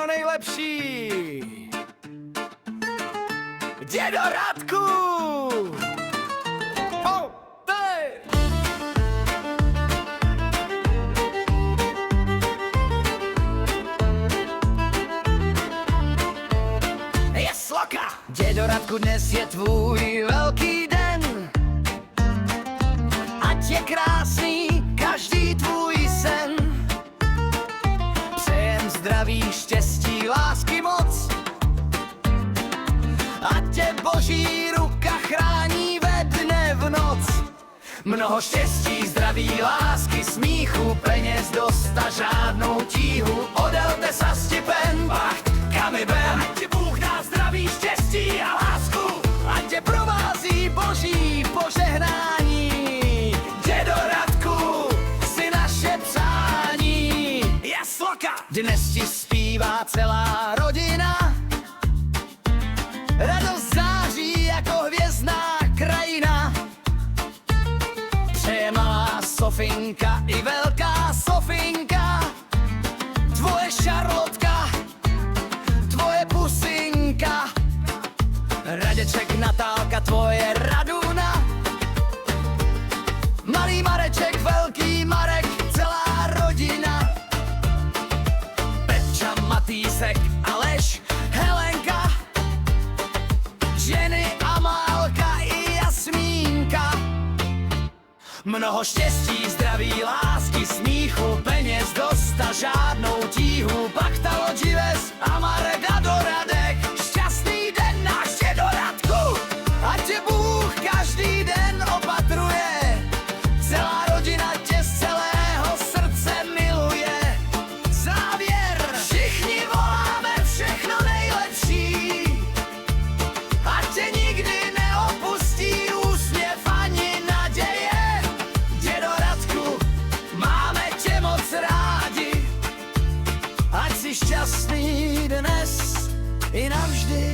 všechno nejlepší. Dědo Radku! Oh, ty! Je sloka! Dědo Radku, dnes je tvůj velký den. Ať je krásný každý tvůj sen. Přejem zdraví, štěstí, lásky moc. Ať tě Boží ruka chrání ve dne v noc. Mnoho štěstí, zdraví, lásky, smíchu, peněz dost a žádnou tíhu. Odelte sa stipen, bacht, kam i ben. Ať ti Bůh dá zdraví, štěstí a lásku. Ať tě provází Boží požehnání. Dědo Radku, si naše přání. Je sloka! Dnes ti zpívá celá rodina. Radost září jako hvězdná krajina. Přeje malá Sofinka i velká Sofinka. Tvoje Šarlotka, tvoje pusinka. Raděček, Natálka, tvoje Raduna. Malý Mareček, velký Marek, celá rodina. Pepča, Matýsek, Aleš, Helenka. Ženy, Amálka i Jasmínka. Mnoho štěstí, zdraví, lásky, smíchu, peněz dost a žádnou tíhu. Bakta, Lodžives a Marek a Doradek. Šťastný den náš Dědo Radku. Ať tě Bůh každý den opatruje. Celá rodina tě z celého srdce miluje. Závěr, všichni voláme všechno nejlepší. Ať tě nikdy neopustí úsměv ani naděje. Dědo Radku, máme tě moc rádi. Ať jsi šťastný dnes i navždy.